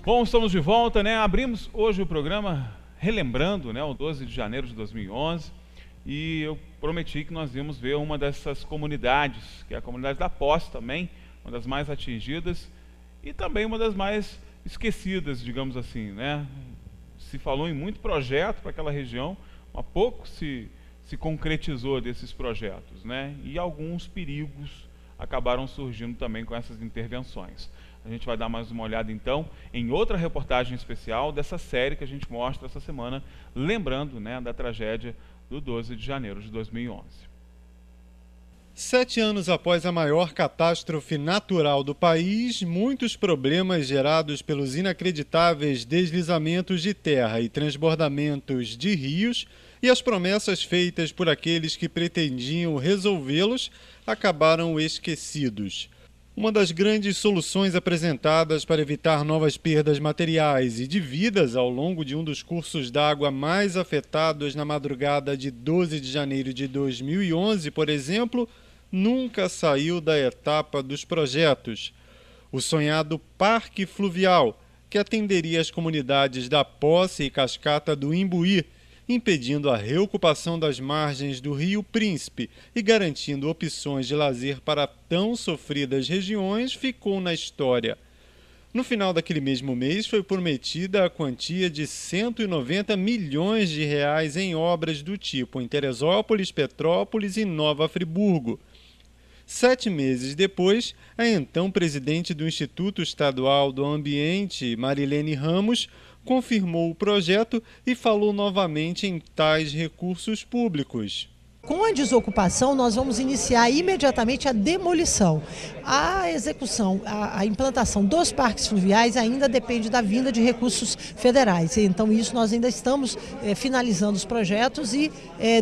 Bom, estamos de volta, né? Abrimos hoje o programa relembrando, né, o 12 de janeiro de 2011, e eu prometi que nós íamos ver uma dessas comunidades, que é a comunidade da Posse também, uma das mais atingidas e também uma das mais esquecidas, digamos assim, né? Se falou em muito projeto para aquela região, mas pouco se concretizou desses projetos, né? E alguns perigos acabaram surgindo também com essas intervenções. A gente vai dar mais uma olhada então em outra reportagem especial dessa série que a gente mostra essa semana, lembrando, né, da tragédia do 12 de janeiro de 2011. 7 anos após a maior catástrofe natural do país, muitos problemas gerados pelos inacreditáveis deslizamentos de terra e transbordamentos de rios e as promessas feitas por aqueles que pretendiam resolvê-los acabaram esquecidos. Uma das grandes soluções apresentadas para evitar novas perdas materiais e de vidas ao longo de um dos cursos d'água mais afetados na madrugada de 12 de janeiro de 2011, por exemplo, nunca saiu da etapa dos projetos. O sonhado Parque Fluvial, que atenderia as comunidades da Posse e Cascata do Imbuí, impedindo a reocupação das margens do Rio Príncipe e garantindo opções de lazer para tão sofridas regiões, ficou na história. No final daquele mesmo mês foi prometida a quantia de 190 milhões de reais em obras do tipo em Teresópolis, Petrópolis e Nova Friburgo. 7 meses depois, a então presidente do Instituto Estadual do Ambiente, Marilene Ramos, confirmou o projeto e falou novamente em tais recursos públicos. Com a desocupação, nós vamos iniciar imediatamente a demolição. A execução, a implantação dos parques fluviais ainda depende da vinda de recursos federais. Então, isso nós ainda estamos finalizando os projetos e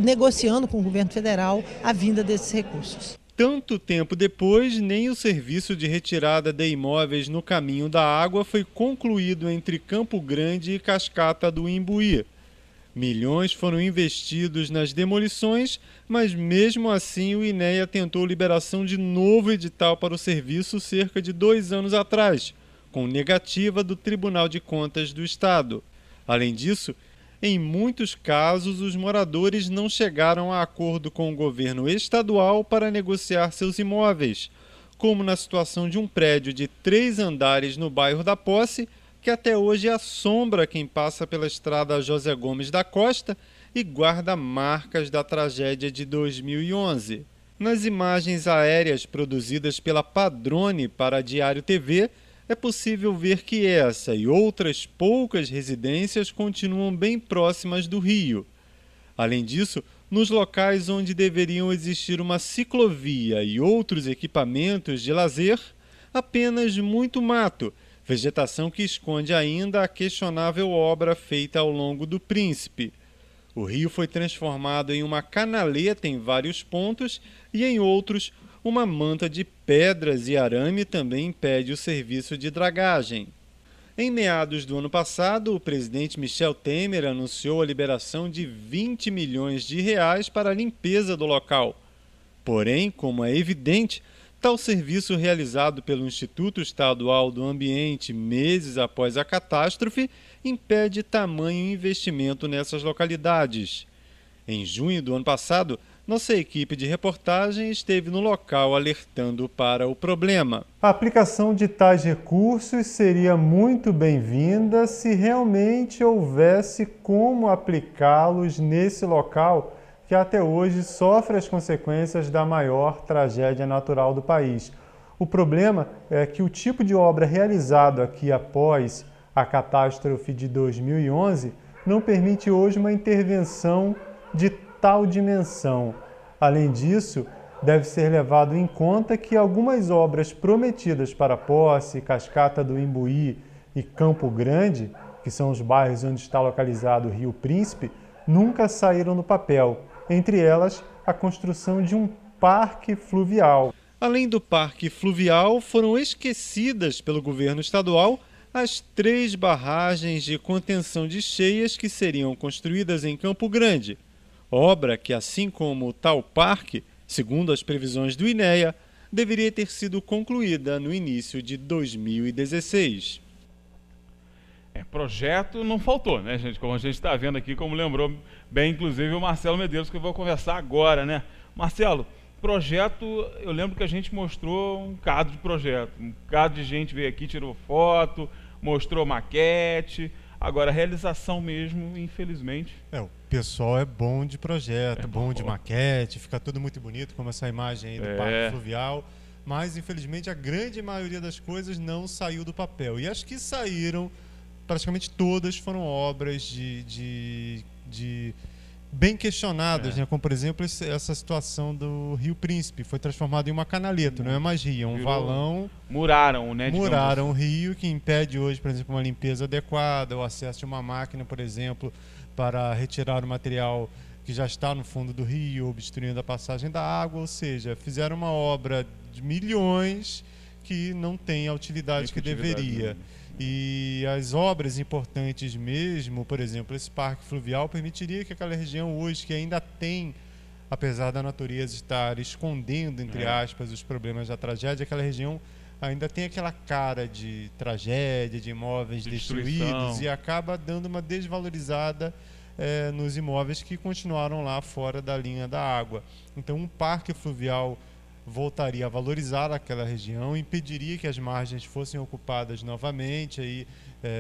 negociando com o governo federal a vinda desses recursos. Tanto tempo depois, nem o serviço de retirada de imóveis no caminho da água foi concluído entre Campo Grande e Cascata do Imbuí. Milhões foram investidos nas demolições, mas mesmo assim o INEA tentou liberação de novo edital para o serviço cerca de 2 anos atrás, com negativa do Tribunal de Contas do Estado. Além disso, em muitos casos, os moradores não chegaram a acordo com o governo estadual para negociar seus imóveis, como na situação de um prédio de 3 andares no bairro da Posse, que até hoje assombra quem passa pela estrada José Gomes da Costa e guarda marcas da tragédia de 2011. Nas imagens aéreas produzidas pela Padrone para a Diário TV, é possível ver que essa e outras poucas residências continuam bem próximas do rio. Além disso, nos locais onde deveriam existir uma ciclovia e outros equipamentos de lazer, apenas muito mato, vegetação que esconde ainda a questionável obra feita ao longo do Príncipe. O rio foi transformado em uma canaleta em vários pontos e em outros uma manta de pedras e arame também impede o serviço de dragagem. Em meados do ano passado, o presidente Michel Temer anunciou a liberação de 20 milhões de reais para a limpeza do local. Porém, como é evidente, tal serviço realizado pelo Instituto Estadual do Ambiente meses após a catástrofe impede tamanho investimento nessas localidades. Em junho do ano passado, nossa equipe de reportagem esteve no local alertando para o problema. A aplicação de tais recursos seria muito bem-vinda se realmente houvesse como aplicá-los nesse local que até hoje sofre as consequências da maior tragédia natural do país. O problema é que o tipo de obra realizado aqui após a catástrofe de 2011 não permite hoje uma intervenção de tal dimensão. Além disso, deve ser levado em conta que algumas obras prometidas para Posse, Cascata do Imbuí e Campo Grande, que são os bairros onde está localizado o Rio Príncipe, nunca saíram do papel, entre elas a construção de um parque fluvial. Além do parque fluvial, foram esquecidas pelo governo estadual as 3 barragens de contenção de cheias que seriam construídas em Campo Grande, obra que, assim como o tal parque, Segundo as previsões do INEA, deveria ter sido concluída no início de 2016. Projeto não faltou, né, gente? Como a gente está vendo aqui, como lembrou bem, inclusive, o Marcelo Medeiros, que eu vou conversar agora, né? Marcelo, projeto, eu lembro que a gente mostrou um bocado de projeto. Um bocado de gente veio aqui, tirou foto, mostrou maquete. Agora, a realização mesmo, infelizmente... O pessoal é bom de projeto, bom de maquete, fica tudo muito bonito, como essa imagem aí do Parque Fluvial. Mas, infelizmente, a grande maioria das coisas não saiu do papel. E as que saíram, praticamente todas foram obras de bem questionadas, né? Como, por exemplo, essa situação do Rio Príncipe. Foi transformado em uma canaleta, não é mais rio, é um valão. Muraram, né? Muraram o rio, que impede hoje, por exemplo, uma limpeza adequada, o acesso de uma máquina, por exemplo, para retirar o material que já está no fundo do rio, obstruindo a passagem da água. Ou seja, fizeram uma obra de milhões que não tem a utilidade que deveria. E as obras importantes mesmo, por exemplo, esse parque fluvial permitiria que aquela região hoje, que ainda tem, apesar da natureza estar escondendo, entre aspas, os problemas da tragédia, aquela região ainda tem aquela cara de tragédia, de imóveis destruídos, e acaba dando uma desvalorizada nos imóveis que continuaram lá fora da linha da água. Então, um parque fluvial voltaria a valorizar aquela região, impediria que as margens fossem ocupadas novamente, aí,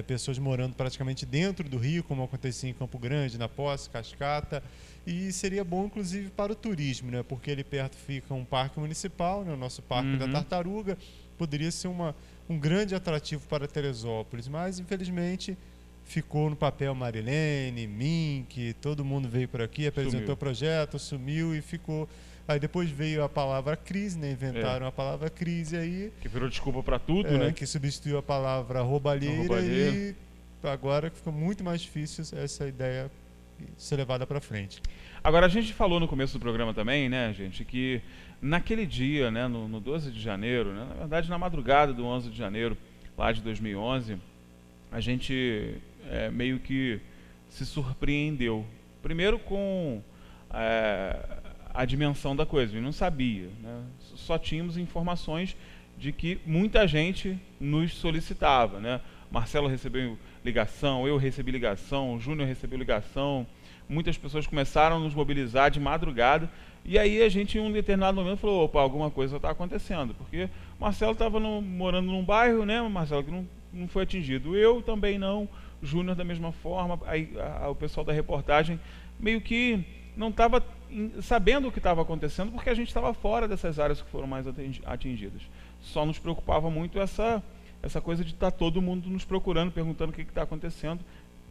pessoas morando praticamente dentro do rio, como acontecia em Campo Grande, na Posse, Cascata, e seria bom inclusive para o turismo, né? Porque ali perto fica um parque municipal, né? O nosso Parque da Tartaruga, poderia ser um grande atrativo para Teresópolis, mas infelizmente ficou no papel Marilene, Mink, todo mundo veio por aqui, apresentou o projeto, sumiu e ficou. Aí depois veio a palavra crise, né? Inventaram a palavra crise aí. Que virou desculpa para tudo, né? Que substituiu a palavra roubalheira e agora ficou muito mais difícil essa ideia ser levada para frente. Agora, a gente falou no começo do programa também, né, gente, que naquele dia, né, no 12 de janeiro, né, na verdade na madrugada do 11 de janeiro, lá de 2011, a gente meio que se surpreendeu. Primeiro com a dimensão da coisa, a gente não sabia, né? Só tínhamos informações de que muita gente nos solicitava, né? Marcelo recebeu ligação, eu recebi ligação, o Júnior recebeu ligação, muitas pessoas começaram a nos mobilizar de madrugada, e aí a gente em um determinado momento falou, opa, alguma coisa está acontecendo, porque Marcelo estava morando num bairro, né, Marcelo, que não foi atingido, eu também não, Júnior da mesma forma, aí o pessoal da reportagem meio que não estava sabendo o que estava acontecendo, porque a gente estava fora dessas áreas que foram mais atingidas. Só nos preocupava muito essa coisa de estar todo mundo nos procurando, perguntando o que está acontecendo,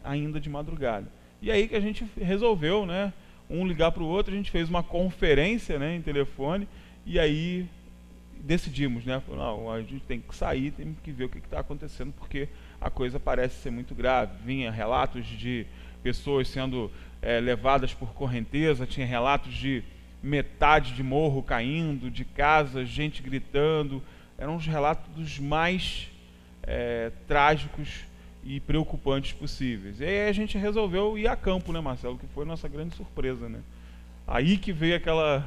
ainda de madrugada. E aí que a gente resolveu, né, um ligar para o outro, a gente fez uma conferência, né, em telefone, e aí decidimos, né, não, a gente tem que sair, tem que ver o que está acontecendo, porque a coisa parece ser muito grave. Vinha relatos de pessoas sendo levadas por correnteza, tinha relatos de metade de morro caindo, de casas, gente gritando. Eram os relatos dos mais trágicos e preocupantes possíveis. E aí a gente resolveu ir a campo, né, Marcelo? Que foi a nossa grande surpresa, né? Aí que veio aquela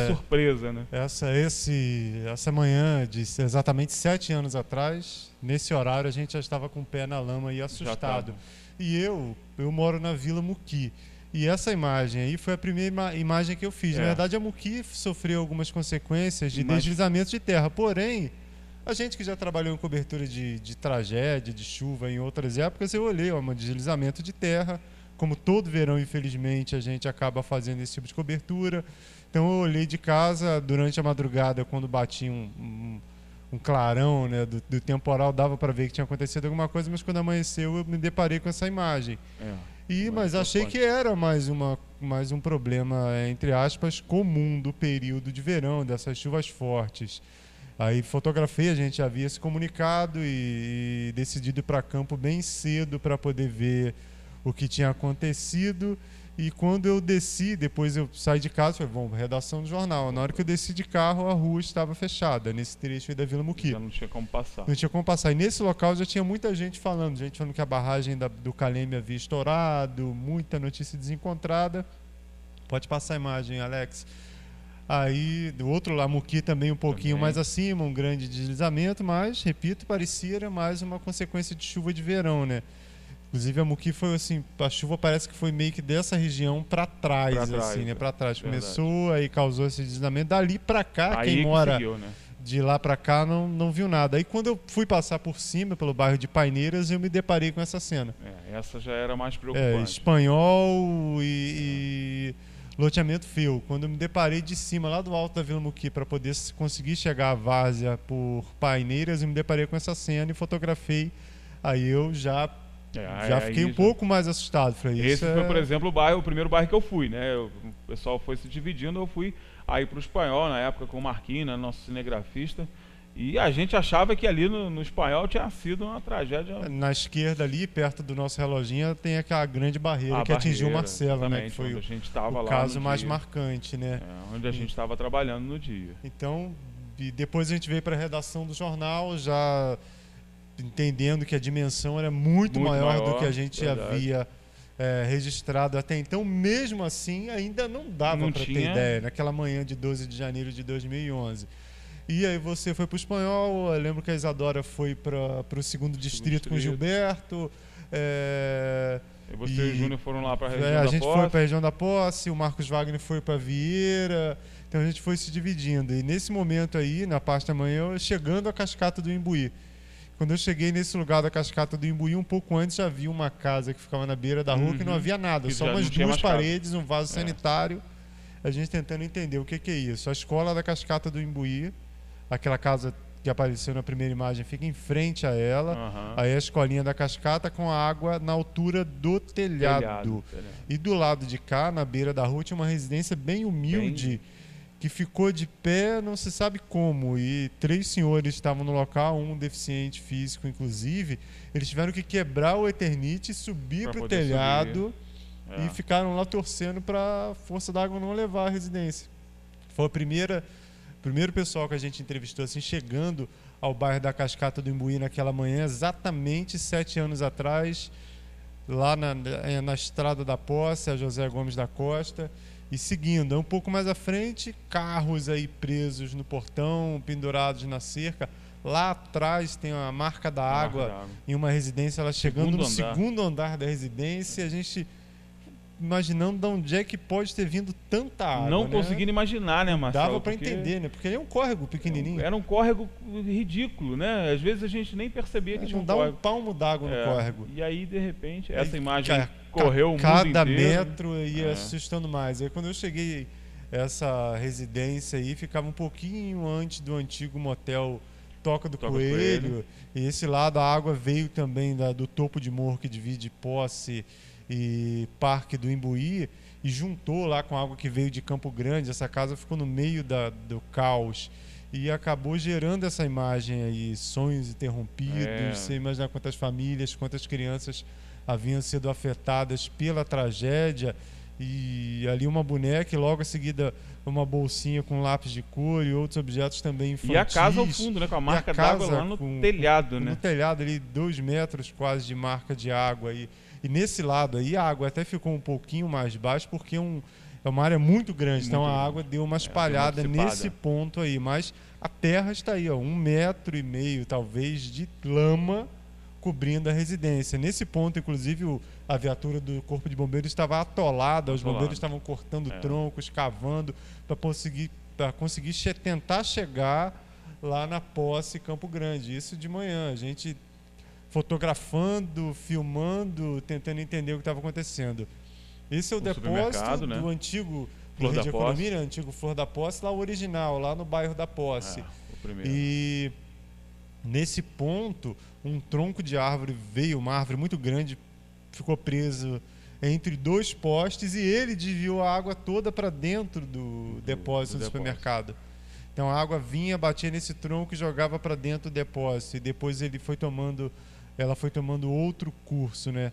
surpresa, né? Essa manhã de exatamente 7 anos atrás, nesse horário a gente já estava com o pé na lama e assustado. E eu moro na Vila Muqui. E essa imagem aí foi a primeira imagem que eu fiz. Na verdade, a Muqui sofreu algumas consequências de deslizamento de terra. Porém, a gente que já trabalhou em cobertura de tragédia, de chuva em outras épocas, eu olhei um deslizamento de terra. Como todo verão, infelizmente, a gente acaba fazendo esse tipo de cobertura. Então, eu olhei de casa durante a madrugada, quando batia um clarão, né, do temporal, dava para ver que tinha acontecido alguma coisa, mas quando amanheceu eu me deparei com essa imagem. Mas achei que era mais um problema, entre aspas, comum do período de verão, dessas chuvas fortes. Aí fotografei, a gente havia se comunicado e decidido ir para campo bem cedo para poder ver o que tinha acontecido. E quando eu desci, depois eu saí de casa, falei, bom, redação do jornal. Na hora que eu desci de carro, a rua estava fechada, nesse trecho aí da Vila Muqui. Já não tinha como passar. Não tinha como passar. E nesse local já tinha muita gente falando que a barragem do Caleme havia estourado, muita notícia desencontrada. Pode passar a imagem, Alex. Aí, do outro lado, Muqui também um pouquinho mais acima, um grande deslizamento, mas, repito, parecia mais uma consequência de chuva de verão, né? Inclusive, a Muqui foi assim, a chuva parece que foi meio que dessa região para trás, assim, né? Para trás. Verdade. Começou, aí causou esse deslizamento. Dali para cá, aí quem mora seguiu, né? De lá para cá não viu nada. Aí, quando eu fui passar por cima, pelo bairro de Paineiras, eu me deparei com essa cena. Essa já era mais preocupante. Espanhol e loteamento feio. Quando eu me deparei de cima, lá do alto da Vila Muqui, para poder conseguir chegar à várzea por Paineiras, eu me deparei com essa cena e fotografei. Aí eu já fiquei um pouco mais assustado. Falei, esse foi, por exemplo, o primeiro bairro que eu fui, né? O pessoal foi se dividindo, eu fui aí para o Espanhol, na época com o Marquinhos, nosso cinegrafista. E a gente achava que ali no Espanhol tinha sido uma tragédia. Na esquerda ali, perto do nosso reloginho, tem aquela grande barreira que atingiu o Marcelo, né? Que foi a gente estava o lá caso mais marcante, né? Onde a gente estava trabalhando no dia. Então, e depois a gente veio para a redação do jornal, já entendendo que a dimensão era muito maior do que a gente havia registrado até então. Mesmo assim, ainda não dava para ter ideia, naquela manhã de 12 de janeiro de 2011. E aí você foi para o Espanhol, eu lembro que a Isadora foi para o segundo distrito com o Gilberto. E você e o Júnior foram lá para a região da Posse. A gente foi para a região da Posse, o Marcos Wagner foi para Vieira. Então a gente foi se dividindo. E nesse momento aí, na parte da manhã, chegando à cascata do Imbuí. Quando eu cheguei nesse lugar da cascata do Imbuí, um pouco antes já havia uma casa que ficava na beira da rua que não havia nada, só umas duas paredes, um vaso sanitário. A gente tentando entender o que é isso. A escola da cascata do Imbuí, aquela casa que apareceu na primeira imagem, fica em frente a ela. Aí a escolinha da cascata com a água na altura do telhado. E do lado de cá, na beira da rua, tinha uma residência bem humilde que ficou de pé, não se sabe como. E 3 senhores estavam no local, um deficiente físico, inclusive. Eles tiveram que quebrar o Eternite, subir para o telhado e ficaram lá torcendo para a força da água não levar a residência. Foi o primeiro pessoal que a gente entrevistou, assim, chegando ao bairro da Cascata do Imbuí naquela manhã, exatamente 7 anos atrás, lá na Estrada da Posse, a José Gomes da Costa. E seguindo, um pouco mais à frente, carros aí presos no portão, pendurados na cerca. Lá atrás tem a marca da água em uma residência, ela chegando no segundo andar da residência. A gente imaginando de onde é que pode ter vindo tanta água. Não conseguindo imaginar, né, Marcelo? Dava para entender, né? Porque ele é um córrego pequenininho. Era um córrego ridículo, né? Às vezes a gente nem percebia que tinha um córrego. Não dá um palmo d'água no córrego. E aí, de repente, essa imagem correu o mundo inteiro. Cada metro ia assustando mais. Aí quando eu cheguei essa residência aí, ficava um pouquinho antes do antigo motel Toca do Coelho. E esse lado a água veio também do topo de morro que divide Posse e Parque do Imbuí e juntou lá com a água que veio de Campo Grande. Essa casa ficou no meio do caos e acabou gerando essa imagem aí, sonhos interrompidos. Você imagina quantas famílias, quantas crianças haviam sido afetadas pela tragédia. E ali uma boneca e logo em seguida uma bolsinha com lápis de cor e outros objetos também infantis. E a casa ao fundo, né, com a marca d'água lá no telhado, né? No telhado ali, 2 metros quase de marca de água. E nesse lado aí a água até ficou um pouquinho mais baixa porque é uma área muito grande. Então a água deu uma espalhada nesse ponto aí. Mas a terra está aí, 1,5 metro talvez de lama cobrindo a residência. Nesse ponto, inclusive, a viatura do Corpo de Bombeiros estava atolada, os bombeiros estavam cortando troncos, cavando, para conseguir tentar chegar lá na Posse Campo Grande. Isso de manhã, a gente fotografando, filmando, tentando entender o que estava acontecendo. Esse é o depósito do antigo Flor da Posse, antigo Flor da Posse, lá o original, lá no bairro da Posse. E nesse ponto, um tronco de árvore uma árvore muito grande, ficou preso entre 2 postes e ele desviou a água toda para dentro do depósito do supermercado. Então a água vinha, batia nesse tronco e jogava para dentro do depósito. E depois ela foi tomando outro curso, né?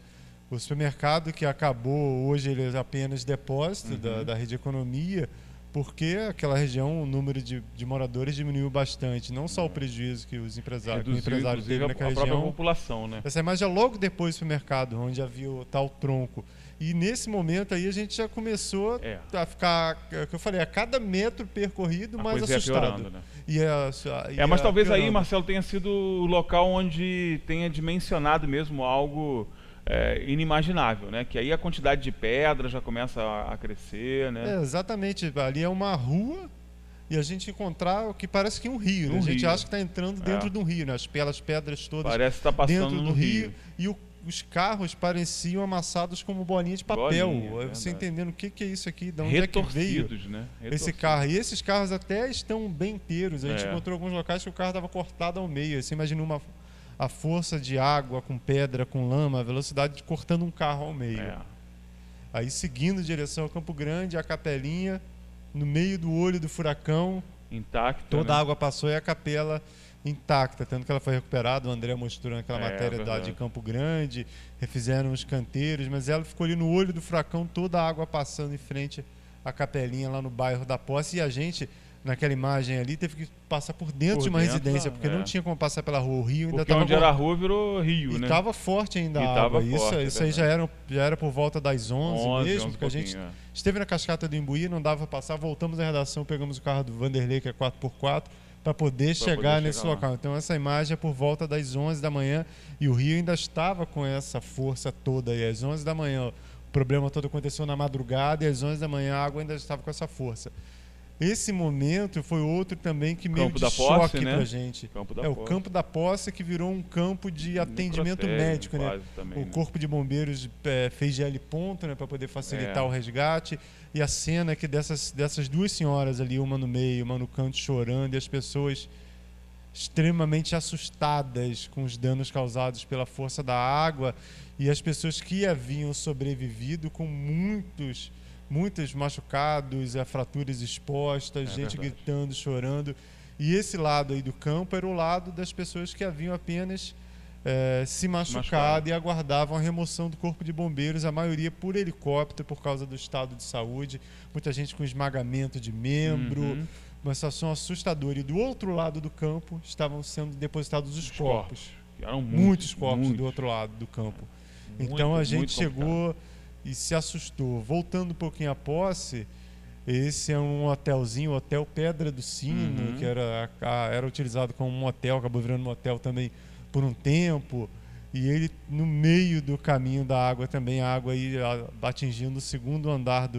O supermercado que acabou, hoje ele é apenas depósito da Rede Economia, porque aquela região, o número de moradores diminuiu bastante. Não só o prejuízo que o empresário teve naquela região. A própria população, né? Essa imagem é logo depois do supermercado, onde havia o tal tronco. E nesse momento aí a gente já começou a ficar, que eu falei, a cada metro percorrido mais assustado. Piorando, né? Mas talvez aí, Marcelo, tenha sido o local onde tenha dimensionado mesmo algo inimaginável, né? Que aí a quantidade de pedra já começa a crescer, né? Exatamente. Ali é uma rua e a gente encontrar o que parece que é um rio, né? A gente acha que está entrando dentro de um rio, né? As pedras todas parece que tá passando dentro do rio. E os carros pareciam amassados como bolinha de papel. Você entendendo o que é isso aqui, de onde é que veio esse carro. E esses carros até estão bem inteiros. A gente encontrou alguns locais que o carro estava cortado ao meio. Você imagina a força de água com pedra, com lama, a velocidade de cortando um carro ao meio. Aí seguindo em direção ao Campo Grande, a capelinha, no meio do olho do furacão, intacta, toda a água passou e a capela intacta, tanto que ela foi recuperada. O André mostrou naquela matéria de Campo Grande, refizeram os canteiros, mas ela ficou ali no olho do furacão, toda a água passando em frente à capelinha lá no bairro da Posse. E a gente, naquela imagem ali, teve que passar por dentro de uma residência, porque não tinha como passar pela rua. O rio ainda estava... onde era a rua virou rio, né? E estava forte ainda a água. Isso aí já era por volta das 11 mesmo, porque a gente esteve na cascata do Imbuí, não dava para passar, voltamos à redação, pegamos o carro do Vanderlei, que é 4x4, para poder chegar nesse local. Então essa imagem é por volta das 11 da manhã e o rio ainda estava com essa força toda aí. Às 11 da manhã, o problema todo aconteceu na madrugada e às 11 da manhã a água ainda estava com essa força. Esse momento foi outro também que meio de choque pra gente. O Campo da Posse, que virou um campo de atendimento médico, né? Também, o Corpo de Bombeiros fez GL ponto, né, para poder facilitar o resgate. E a cena que dessas duas senhoras ali, uma no meio, uma no canto chorando, e as pessoas extremamente assustadas com os danos causados pela força da água, e as pessoas que haviam sobrevivido com muitos machucados, fraturas expostas, gente gritando, chorando. E esse lado aí do campo era o lado das pessoas que haviam apenas se machucado e aguardavam a remoção do Corpo de Bombeiros, a maioria por helicóptero, por causa do estado de saúde, muita gente com esmagamento de membro, uma situação assustadora. E do outro lado do campo estavam sendo depositados os corpos. Eram muitos corpos do outro lado do campo. Então a gente chegou e se assustou. Voltando um pouquinho à Posse, esse é um hotelzinho, o Hotel Pedra do Sino, que era utilizado como um motel, acabou virando um motel também por um tempo. E ele, no meio do caminho da água também, a água aí atingindo o segundo andar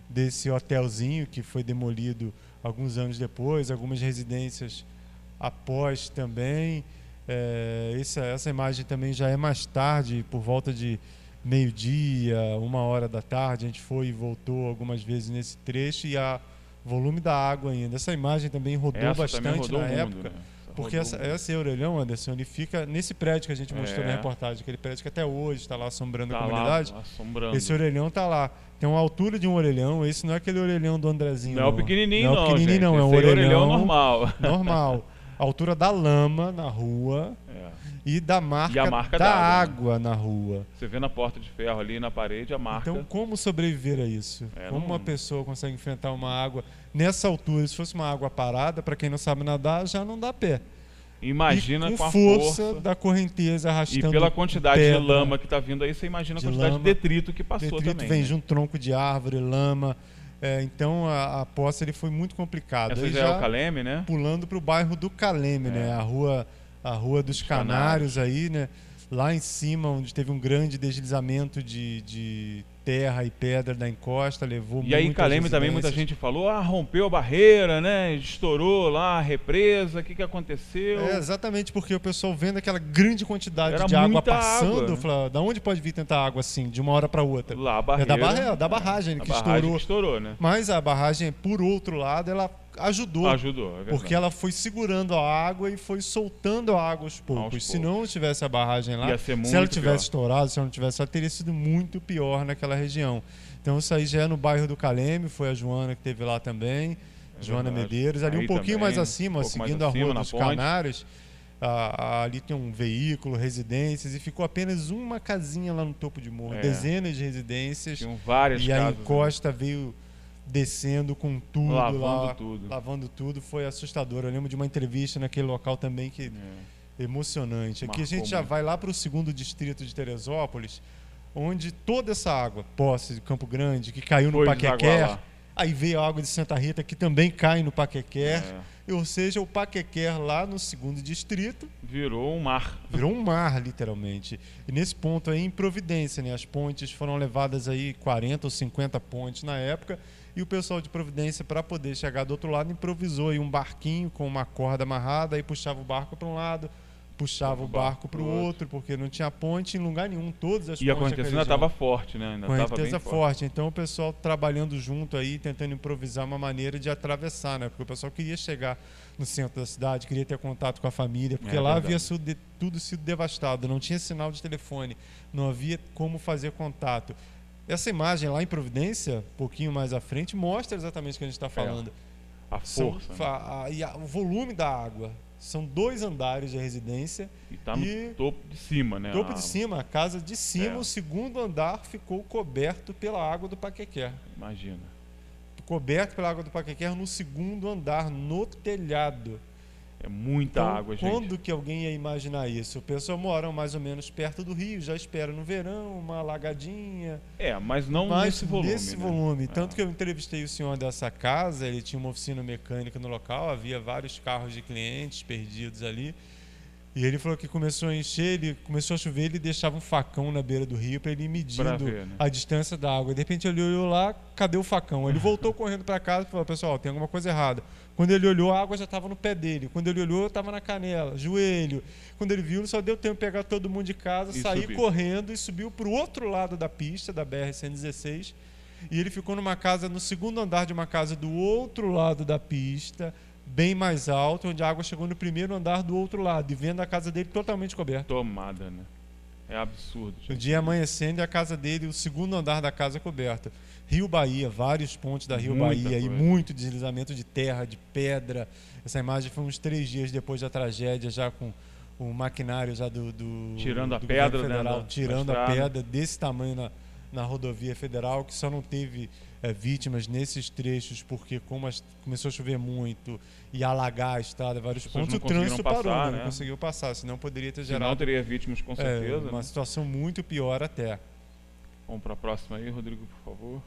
desse hotelzinho, que foi demolido alguns anos depois, algumas residências após também. Essa imagem também já é mais tarde, por volta de meio-dia, 1h da tarde, a gente foi e voltou algumas vezes nesse trecho, e o volume da água ainda. Essa imagem também rodou bastante na época, né? Porque esse orelhão, Anderson, ele fica nesse prédio que a gente mostrou na reportagem, aquele prédio que até hoje está lá assombrando a comunidade. Esse orelhão está lá. Tem uma altura de um orelhão, esse não é aquele orelhão do Andrezinho. Não é o pequenininho, não, pequenininho, gente. Não, é um orelhão normal. Normal. A altura da lama na rua. E da marca da água, né? Na rua. Você vê na porta de ferro ali na parede a marca. Então, como sobreviver a isso? Como uma pessoa consegue enfrentar uma água nessa altura? Se fosse uma água parada, para quem não sabe nadar, já não dá pé. Imagina com a força da correnteza arrastando. E pela quantidade de lama que está vindo aí, você imagina a quantidade de detrito que passou também. Vem de um tronco de árvore, lama. Então a Posse ele foi muito complicado. Essa já é o Caleme, né? Pulando para o bairro do Caleme, né? A Rua dos Canários aí, né? Lá em cima, onde teve um grande deslizamento de terra e pedra da encosta, levou muitas residências. E aí Caleme também muita gente falou, rompeu a barreira, né? Estourou lá a represa, o que aconteceu? Exatamente, porque o pessoal vendo aquela grande quantidade de água passando, falou, da onde pode vir tanta água assim, de uma hora para outra? Lá a barreira. Da barragem que estourou, né? Mas a barragem, por outro lado, ela ajudou, é verdade. Porque ela foi segurando a água e foi soltando a água aos poucos. Se não tivesse a barragem lá, se ela tivesse estourado, se ela não tivesse, ela teria sido muito pior naquela região. Então isso aí já é no bairro do Caleme, foi a Joana que teve lá também, Joana Medeiros. Ali um pouquinho mais acima, seguindo a Rua dos Canários, ali tem um veículo, residências, e ficou apenas uma casinha lá no topo de morro, dezenas de residências. Tinham várias casas. E a encosta veio descendo com tudo, lavando tudo, foi assustador. Eu lembro de uma entrevista naquele local também que emocionante. Aqui a gente já vai lá para o segundo distrito de Teresópolis, onde toda essa água, Poços de Campo Grande, que caiu no Foi Paquequer, desaguar lá. aí veio a água de Santa Rita, que também cai no Paquequer, ou seja, o Paquequer lá no 2º distrito Virou um mar. virou um mar, literalmente. E nesse ponto aí, em Providência, né? As pontes foram levadas aí 40 ou 50 pontes na época, e o pessoal de Providência, para poder chegar do outro lado, improvisou aí um barquinho com uma corda amarrada, aí puxava o barco para um lado, puxava o barco para o outro, porque não tinha ponte em lugar nenhum, todas as E a pontes correnteza daquela ainda região. estava forte, né? Ainda estava bem Correnteza forte. forte. Então o pessoal trabalhando junto aí, tentando improvisar uma maneira de atravessar, né? Porque o pessoal queria chegar no centro da cidade, queria ter contato com a família, porque lá verdade. havia tudo sido devastado, não tinha sinal de telefone, não havia como fazer contato. Essa imagem lá em Providência, um pouquinho mais à frente, mostra exatamente o que a gente está falando. A força. né? O volume da água. São 2 andares de residência. E tá no topo de cima, né? Topo de cima, a casa de cima, É. o 2º andar ficou coberto pela água do Paquequer. Imagina. Coberto pela água do Paquequer no 2º andar, no telhado. É muita Então, água, gente. quando que alguém ia imaginar isso? O pessoal mora mais ou menos perto do rio, já espera no verão, uma alagadinha. Mas não Mas nesse volume. nesse né? volume. Tanto que eu entrevistei o senhor dessa casa, ele tinha uma oficina mecânica no local, havia vários carros de clientes perdidos ali. E ele falou que começou a encher, ele começou a chover, ele deixava um facão na beira do rio para ele ir medindo Pra ver, né? a distância da água. De repente ele olhou lá, cadê o facão? Ele voltou correndo para casa e falou: pessoal, tem alguma coisa errada. Quando ele olhou, a água já estava no pé dele. Quando ele olhou, estava na canela, joelho. Quando ele viu, só deu tempo de pegar todo mundo de casa, E sair subir. correndo e subiu para o outro lado da pista, da BR-116. E ele ficou numa casa, no 2º andar de uma casa do outro lado da pista, bem mais alto, onde a água chegou no 1º andar do outro lado, e vendo a casa dele totalmente coberta. Tomada, né? É absurdo. O gente. dia amanhecendo e a casa dele, o 2º andar da casa coberta. Rio Bahia, vários pontos da Rio Muita Bahia e coisa. muito deslizamento de terra, de pedra. Essa imagem foi uns 3 dias depois da tragédia, já com o maquinário já do Tirando a do pedra, governo federal, né, tirando da a estrada. pedra desse tamanho na rodovia federal, que só não teve vítimas nesses trechos, porque como começou a chover muito e alagar a estrada, vários pessoas pontos, não o trânsito conseguiram parou, passar, né? né? Não conseguiu passar, senão poderia ter Senão gerado teria vítimas com certeza. uma né? situação muito pior até. Vamos para a próxima aí, Rodrigo, por favor.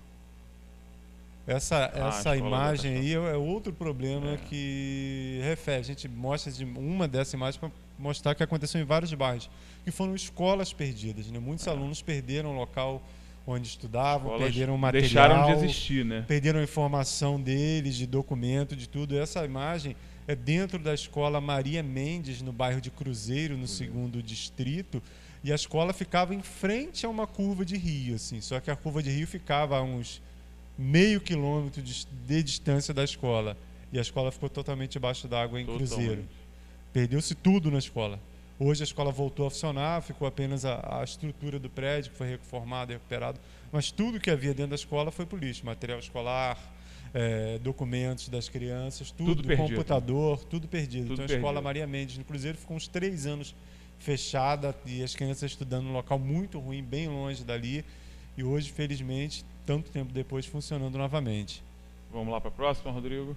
Essa escola imagem da aí é outro problema É. que refere. A gente mostra uma dessa imagem para mostrar que aconteceu em vários bairros, que foram escolas perdidas, né? Muitos alunos perderam o local onde estudavam, Escolas perderam o material, deixaram de existir, né? perderam a informação deles, de documento, de tudo. Essa imagem é dentro da escola Maria Mendes, no bairro de Cruzeiro, no 2º distrito, e a escola ficava em frente a uma curva de rio, assim, só que a curva de rio ficava a uns meio quilômetro de distância da escola, e a escola ficou totalmente debaixo d'água em Cruzeiro. Totalmente. Perdeu-se tudo na escola. Hoje a escola voltou a funcionar, ficou apenas a estrutura do prédio, que foi reformado e recuperado, mas tudo que havia dentro da escola foi pro lixo, material escolar, documentos das crianças, Tudo perdido. computador, tudo perdido. Tudo Então a escola perdido. Maria Mendes, no Cruzeiro, ficou uns 3 anos fechada e as crianças estudando num local muito ruim, bem longe dali, e hoje, felizmente, tanto tempo depois, funcionando novamente. Vamos lá para a próxima, Rodrigo.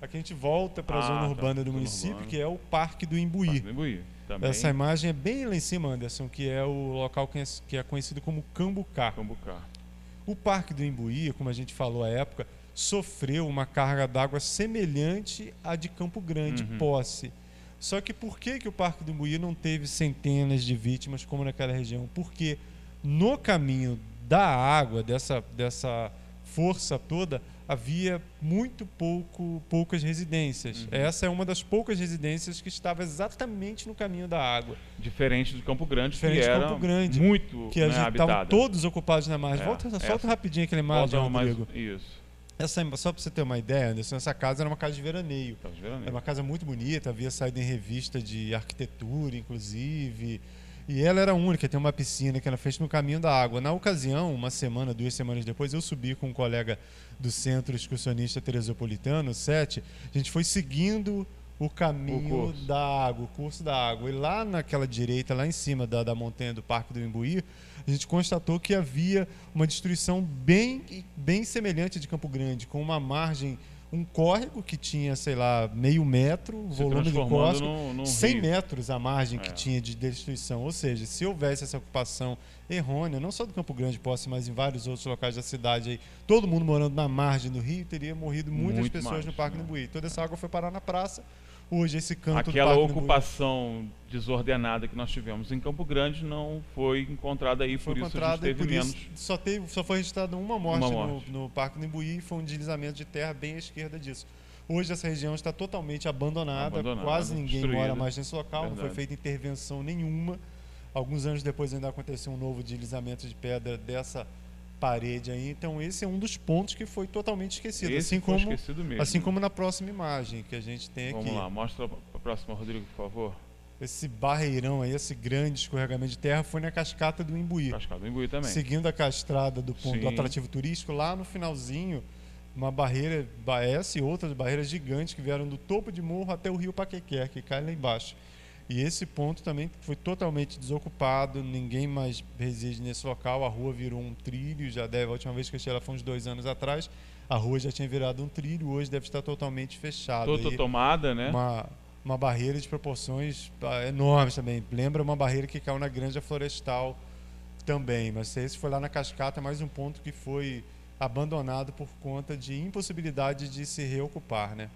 Aqui a gente volta para a zona tá. urbana do Zona município, urbana. que é o Parque do Imbuí. Parque do Imbuí. Também. Essa imagem é bem lá em cima, Anderson, que é o local que é conhecido como Cambucá. Cambucá. O Parque do Imbuí, como a gente falou à época, sofreu uma carga d'água semelhante à de Campo Grande, Uhum. Posse. Só que por que o Parque do Imbuí não teve centenas de vítimas como naquela região? Porque no caminho da água, dessa força toda, havia poucas residências. Uhum. Essa é uma das poucas residências que estava exatamente no caminho da água. Diferente de Campo Grande, Diferente que de era Campo Grande, muito Que estavam habitada. todos ocupados na margem. É, Solta rapidinho aquela imagem, Volta mais- Rodrigo. Isso. Só para você ter uma ideia, Anderson, essa casa era uma casa de veraneio. Tá vendo? Era uma casa muito bonita, havia saído em revista de arquitetura, inclusive. E ela era única, tem uma piscina que ela fez no caminho da água. Na ocasião, 2 semanas depois, eu subi com um colega do Centro Excursionista Teresopolitano, 7. A gente foi seguindo o caminho da água, o curso da água. E lá naquela direita, lá em cima da montanha do Parque do Imbuí, a gente constatou que havia uma destruição bem semelhante de Campo Grande, com uma margem um córrego que tinha, sei lá, meio metro, volume de córrego, 100 metros a margem que tinha de destruição. Ou seja, se houvesse essa ocupação errônea, não só do Campo Grande Posse, mas em vários outros locais da cidade, aí, todo mundo morando na margem do rio, teria morrido muitas pessoas mais, no Parque do Imbuí. Toda essa água foi parar na praça. Hoje esse canto aquela do Parque ocupação desordenada que nós tivemos em Campo Grande não foi encontrada aí, por isso a gente teve menos. Só foi registrada uma morte. No Parque do Imbuí, foi um deslizamento de terra bem à esquerda disso. Hoje essa região está totalmente abandonada, quase ninguém mora mais nesse local, não foi feita intervenção nenhuma. Alguns anos depois ainda aconteceu um novo deslizamento de pedra dessa parede aí, então esse é um dos pontos que foi totalmente esquecido, assim como na próxima imagem que a gente tem aqui. Vamos lá, mostra a próxima, Rodrigo, por favor. Esse barreirão aí, esse grande escorregamento de terra foi na cascata do Imbuí. Cascata do Imbuí também. Seguindo a castrada do ponto do atrativo turístico, lá no finalzinho, uma barreira, essa e outras barreiras gigantes que vieram do topo de morro até o rio Paquequer, que cai lá embaixo. E esse ponto também foi totalmente desocupado, ninguém mais reside nesse local, a rua virou um trilho, a última vez que eu estive lá foi uns 2 anos atrás, a rua já tinha virado um trilho, hoje deve estar totalmente fechada. Toda tomada, né? Uma barreira de proporções enormes também, lembra uma barreira que caiu na Granja Florestal também, mas esse foi lá na Cascata, mais um ponto que foi abandonado por conta de impossibilidade de se reocupar, né?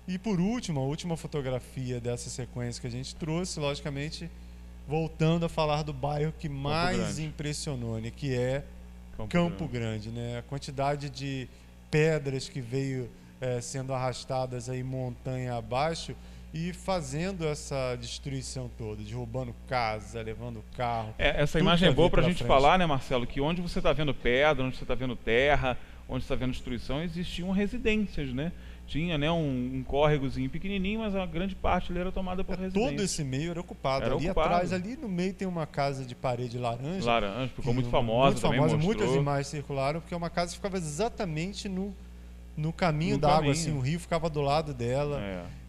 E por último, a última fotografia dessa sequência que a gente trouxe, logicamente, voltando a falar do bairro que mais impressionou, né, que é Campo Grande, né? A quantidade de pedras que veio sendo arrastadas aí montanha abaixo e fazendo essa destruição toda, derrubando casa, levando carro. Essa imagem é boa para a gente falar, né, Marcelo, que onde você está vendo pedra, onde você está vendo terra, onde você está vendo destruição, existiam residências, né? Tinha, né, um córregozinho pequenininho, mas a grande parte ali era tomada por residências. Todo esse meio era ocupado. Atrás, ali no meio tem uma casa de parede laranja. Laranja, ficou muito famosa também, mostrou. Muitas imagens circularam, porque é uma casa que ficava exatamente no caminho da água, assim, o rio ficava do lado dela.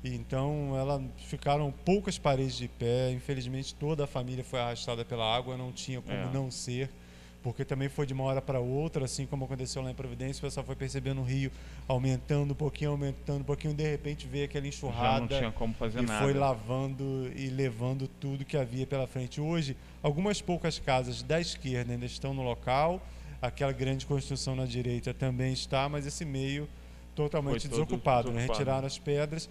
Então, ficaram poucas paredes de pé. Infelizmente, toda a família foi arrastada pela água, não tinha como não ser. Porque também foi de uma hora para outra, assim como aconteceu lá em Providência, o pessoal foi percebendo o rio aumentando um pouquinho, de repente veio aquela enxurrada. Já não tinha como fazer nada. E foi lavando e levando tudo que havia pela frente. Hoje, algumas poucas casas da esquerda ainda estão no local, aquela grande construção na direita também está, mas esse meio totalmente desocupado, né? Retiraram as pedras.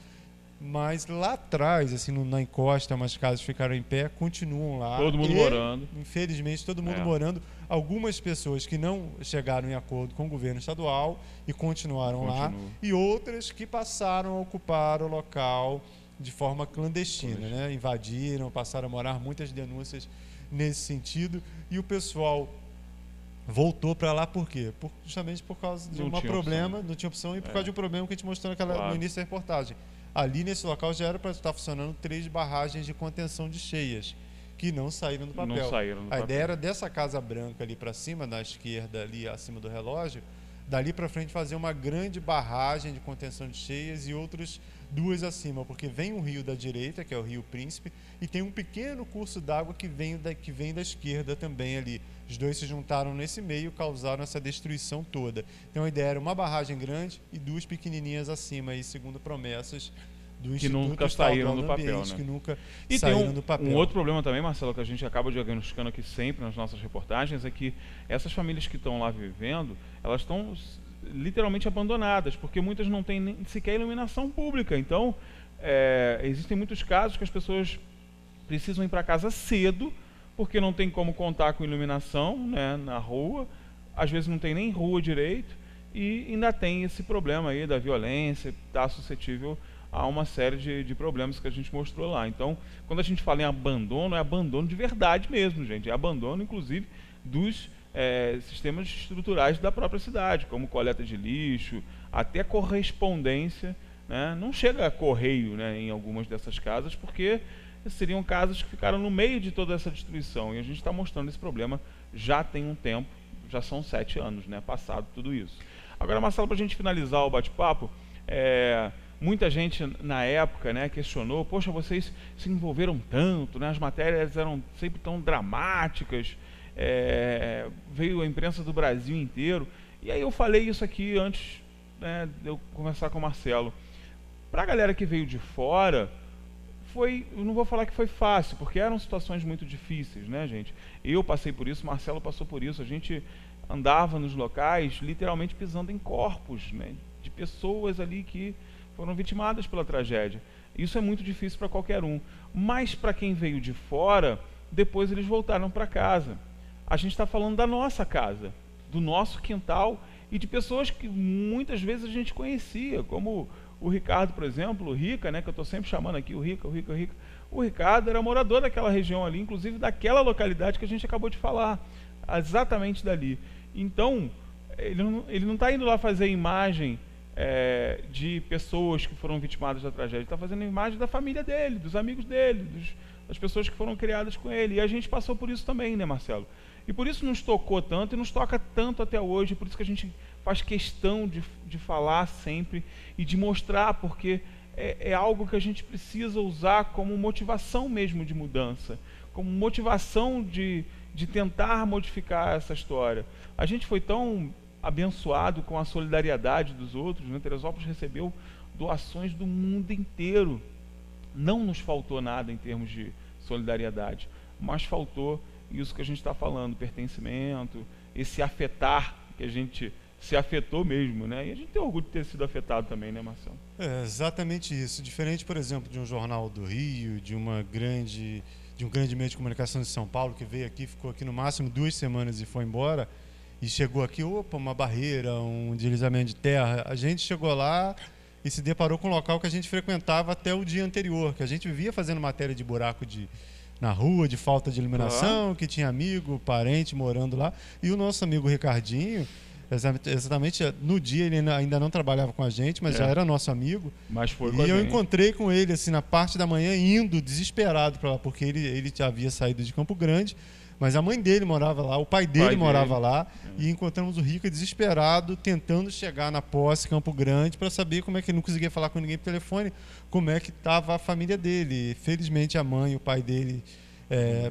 Mas lá atrás, assim, na encosta, umas casas ficaram em pé, continuam lá. Todo mundo morando. Infelizmente, todo mundo morando. Algumas pessoas que não chegaram em acordo com o governo estadual e continuaram lá. E outras que passaram a ocupar o local de forma clandestina, né? Invadiram, passaram a morar, muitas denúncias nesse sentido. E o pessoal voltou para lá por quê? Justamente por causa de não tinha opção e por causa de um problema que a gente mostrou no início da reportagem. Ali nesse local já era para estar funcionando 3 barragens de contenção de cheias, que não saíram do papel. A ideia era dessa Casa Branca ali para cima, na esquerda, ali acima do relógio, dali para frente fazer uma grande barragem de contenção de cheias e outras 2 acima, porque vem um rio da direita, que é o Rio Príncipe, e tem um pequeno curso d'água que vem da esquerda também ali. Os 2 se juntaram nesse meio, causaram essa destruição toda. Então a ideia era uma barragem grande e 2 pequenininhas acima, aí, segundo promessas do Instituto que nunca saíram do papel, né? Que nunca e saíram do papel. Um outro problema também, Marcelo, que a gente acaba diagnosticando aqui sempre nas nossas reportagens, é que essas famílias que estão lá vivendo, elas estão literalmente abandonadas, porque muitas não têm nem sequer iluminação pública. Então, existem muitos casos que as pessoas precisam ir para casa cedo, porque não tem como contar com iluminação, né, na rua, às vezes não tem nem rua direito, e ainda tem esse problema aí da violência, está suscetível a uma série de problemas que a gente mostrou lá. Então, quando a gente fala em abandono, é abandono de verdade mesmo, gente. É abandono, inclusive, dos sistemas estruturais da própria cidade, como coleta de lixo, até correspondência, né? Não chega a correio, né, em algumas dessas casas, porque seriam casas que ficaram no meio de toda essa destruição. E a gente está mostrando esse problema já tem um tempo, já são 7 anos, né, passado tudo isso. Agora, Marcelo, para a gente finalizar o bate-papo, muita gente na época, né, questionou, poxa, vocês se envolveram tanto, né, as matérias eram sempre tão dramáticas, veio a imprensa do Brasil inteiro. E aí eu falei isso aqui antes de eu conversar com o Marcelo. Para a galera que veio de fora, eu não vou falar que foi fácil, porque eram situações muito difíceis, né, gente? Eu passei por isso, o Marcelo passou por isso. A gente andava nos locais, literalmente pisando em corpos, né, de pessoas ali que foram vitimadas pela tragédia. Isso é muito difícil para qualquer um. Mas para quem veio de fora, depois eles voltaram para casa. A gente está falando da nossa casa, do nosso quintal, e de pessoas que muitas vezes a gente conhecia, como o Ricardo, por exemplo, o Rica, né, que eu estou sempre chamando aqui, o Rica. O Ricardo era morador daquela região ali, inclusive daquela localidade que a gente acabou de falar, exatamente dali. Então, ele não está indo lá fazer imagem de pessoas que foram vitimadas da tragédia, ele está fazendo imagem da família dele, dos amigos dele, das pessoas que foram criadas com ele. E a gente passou por isso também, né, Marcelo? E por isso nos tocou tanto e nos toca tanto até hoje, por isso que a gente faz questão de falar sempre e de mostrar, porque é algo que a gente precisa usar como motivação mesmo de mudança, como motivação de tentar modificar essa história. A gente foi tão abençoado com a solidariedade dos outros, né? Teresópolis recebeu doações do mundo inteiro. Não nos faltou nada em termos de solidariedade, mas faltou isso que a gente está falando, pertencimento, esse afetar, que a gente se afetou mesmo, né? E a gente tem orgulho de ter sido afetado também, né, Marcelo? É exatamente isso. Diferente, por exemplo, de um jornal do Rio, de um grande meio de comunicação de São Paulo, que veio aqui, ficou aqui no máximo 2 semanas e foi embora, e chegou aqui, uma barreira, um deslizamento de terra. A gente chegou lá e se deparou com um local que a gente frequentava até o dia anterior, que a gente vivia fazendo matéria de buraco na rua, de falta de iluminação, que tinha amigo, parente morando lá. E o nosso amigo Ricardinho, exatamente no dia ele ainda não trabalhava com a gente, mas já era nosso amigo. Mas foi e eu encontrei com ele assim na parte da manhã, indo desesperado para lá, porque ele havia saído de Campo Grande, mas a mãe dele morava lá, o pai dele morava lá, e encontramos o Rica desesperado, tentando chegar na posse Campo Grande para saber como é que ele não conseguia falar com ninguém por telefone, como é que estava a família dele. Felizmente a mãe e o pai dele,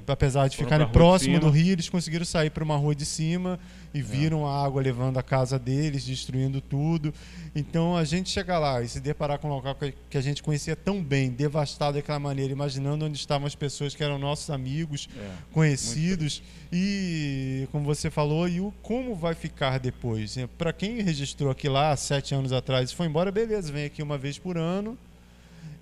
apesar de ficarem próximo do rio, eles conseguiram sair para uma rua de cima e viram a água levando a casa deles, destruindo tudo. Então a gente chega lá e se deparar com um local que a gente conhecia tão bem, devastado daquela maneira, imaginando onde estavam as pessoas que eram nossos amigos, conhecidos, e como você falou, e como vai ficar depois. Para quem registrou aqui lá 7 anos atrás e foi embora, beleza, vem aqui uma vez por ano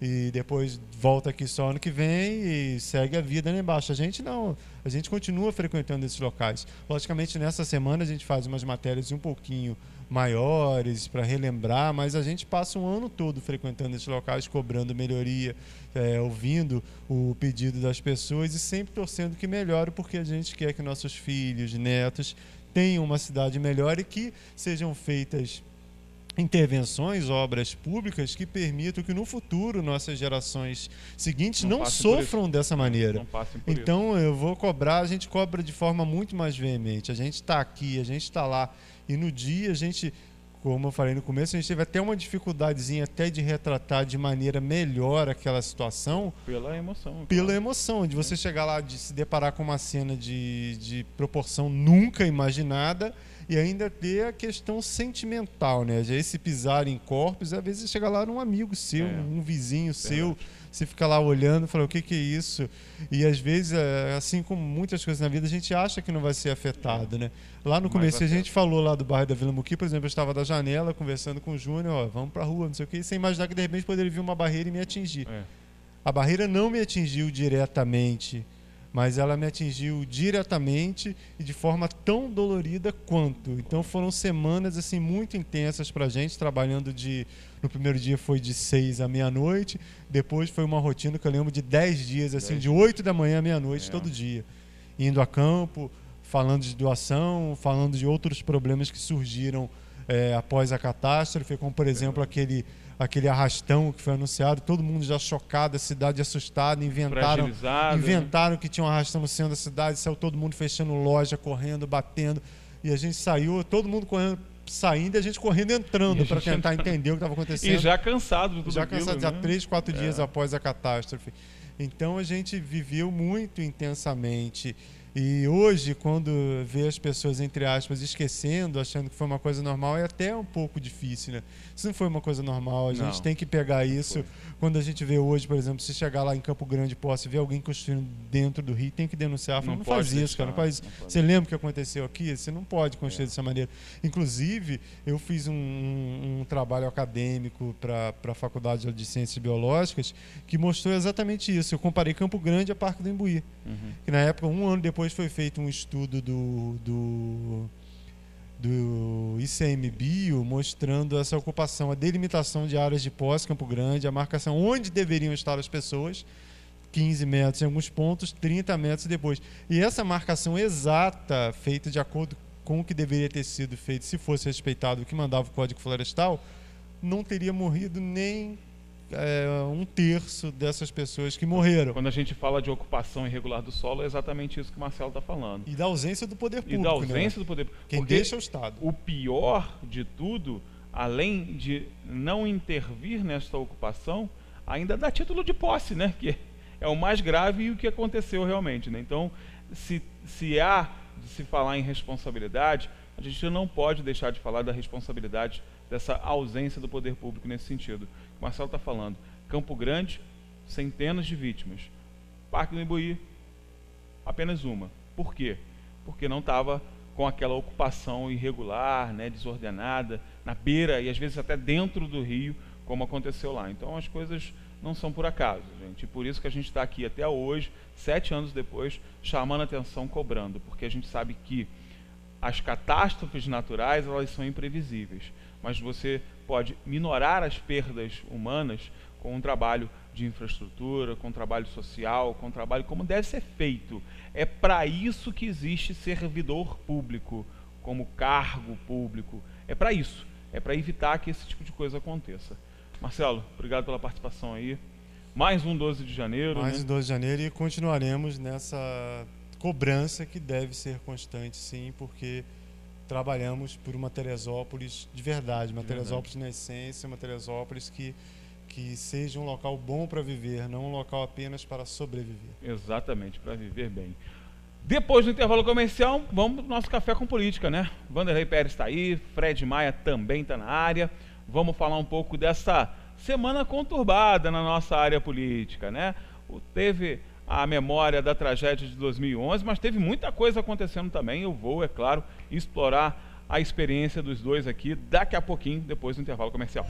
e depois volta aqui só ano que vem e segue a vida lá embaixo. A gente não, a gente continua frequentando esses locais. Logicamente, nessa semana a gente faz umas matérias um pouquinho maiores para relembrar, mas a gente passa um ano todo frequentando esses locais, cobrando melhoria, ouvindo o pedido das pessoas e sempre torcendo que melhore, porque a gente quer que nossos filhos, netos tenham uma cidade melhor e que sejam feitas intervenções, obras públicas que permitam que no futuro nossas gerações seguintes não sofram dessa maneira. Então eu vou cobrar, a gente cobra de forma muito mais veemente. A gente está aqui, a gente está lá, e no dia a gente, como eu falei no começo, a gente teve até uma dificuldadezinha até de retratar de maneira melhor aquela situação. Pela emoção. Pela emoção, de você chegar lá, de se deparar com uma cena de proporção nunca imaginada, e ainda ter a questão sentimental, né? Já esse pisar em corpos, às vezes você chega lá num amigo seu, um vizinho seu, você fica lá olhando e fala, o que é isso? E às vezes, assim como muitas coisas na vida, a gente acha que não vai ser afetado, né? Lá no começo a gente falou lá do bairro da Vila Muqui, por exemplo, eu estava da janela conversando com o Júnior, vamos pra rua, não sei o que, sem imaginar que de repente poderia vir uma barreira e me atingir. A barreira não me atingiu diretamente, mas ela me atingiu diretamente e de forma tão dolorida quanto. Então foram semanas assim muito intensas para a gente, trabalhando no primeiro dia foi de 6 à meia-noite, depois foi uma rotina que eu lembro de 10 dias, assim, de 8 da manhã à meia-noite todo dia, indo a campo, falando de doação, falando de outros problemas que surgiram após a catástrofe, como por exemplo aquele arrastão que foi anunciado, todo mundo já chocado, a cidade assustada, inventaram que tinha um arrastão no centro da cidade, saiu todo mundo fechando loja, correndo, batendo, e a gente saiu, todo mundo correndo, saindo, e a gente correndo entrando para tentar entender o que estava acontecendo. E já cansado de tudo já cansado, já 3, 4 dias após a catástrofe. Então a gente viveu muito intensamente E hoje, quando vê as pessoas, entre aspas, esquecendo, achando que foi uma coisa normal, é até um pouco difícil, né? Isso não foi uma coisa normal, a gente tem que pegar isso. Quando a gente vê hoje, por exemplo, se chegar lá em Campo Grande, Posse, ver alguém construindo dentro do rio, tem que denunciar. Não faz isso, cara, não faz isso. Você lembra o que aconteceu aqui? Você não pode construir dessa maneira. Inclusive, eu fiz um trabalho acadêmico para a Faculdade de Ciências Biológicas que mostrou exatamente isso. Eu comparei Campo Grande a Parque do Imbuí. Que na época, um ano depois, foi feito um estudo do ICMBio mostrando essa ocupação, a delimitação de áreas de posse, Campo Grande, a marcação onde deveriam estar as pessoas, 15 metros em alguns pontos, 30 metros depois. E essa marcação exata, feita de acordo com o que deveria ter sido feito, se fosse respeitado o que mandava o Código Florestal, não teria morrido nem um terço dessas pessoas que morreram. Quando a gente fala de ocupação irregular do solo, é exatamente isso que o Marcelo está falando. E da ausência do poder público. E da ausência do poder público. Quem deixa é o Estado. O pior de tudo, além de não intervir nesta ocupação, ainda dá título de posse, né? Que é o mais grave e o que aconteceu realmente, né? Então, se há de se falar em responsabilidade, a gente não pode deixar de falar da responsabilidade dessa ausência do poder público nesse sentido. O Marcelo está falando, Campo Grande, centenas de vítimas. Parque do Imbuí, apenas uma. Por quê? Porque não estava com aquela ocupação irregular, né, desordenada, na beira e às vezes até dentro do rio, como aconteceu lá. Então as coisas não são por acaso, gente. E por isso que a gente está aqui até hoje, 7 anos depois, chamando a atenção, cobrando, porque a gente sabe que as catástrofes naturais, elas são imprevisíveis, mas você pode minorar as perdas humanas com um trabalho de infraestrutura, com um trabalho social, com um trabalho como deve ser feito. É para isso que existe servidor público, como cargo público. É para isso, é para evitar que esse tipo de coisa aconteça. Marcelo, obrigado pela participação aí. Mais um 12 de janeiro. Mais um 12 de janeiro e continuaremos nessa cobrança que deve ser constante, sim, porque trabalhamos por uma Teresópolis de verdade, uma Teresópolis na essência, uma Teresópolis que seja um local bom para viver, não um local apenas para sobreviver. Exatamente, para viver bem. Depois do intervalo comercial, vamos para o nosso Café com Política, né? Vanderlei Pérez está aí, Fred Maia também está na área. Vamos falar um pouco dessa semana conturbada na nossa área política, né? Teve a memória da tragédia de 2011, mas teve muita coisa acontecendo também. Eu vou, é claro, explorar a experiência dos dois aqui daqui a pouquinho, depois do intervalo comercial.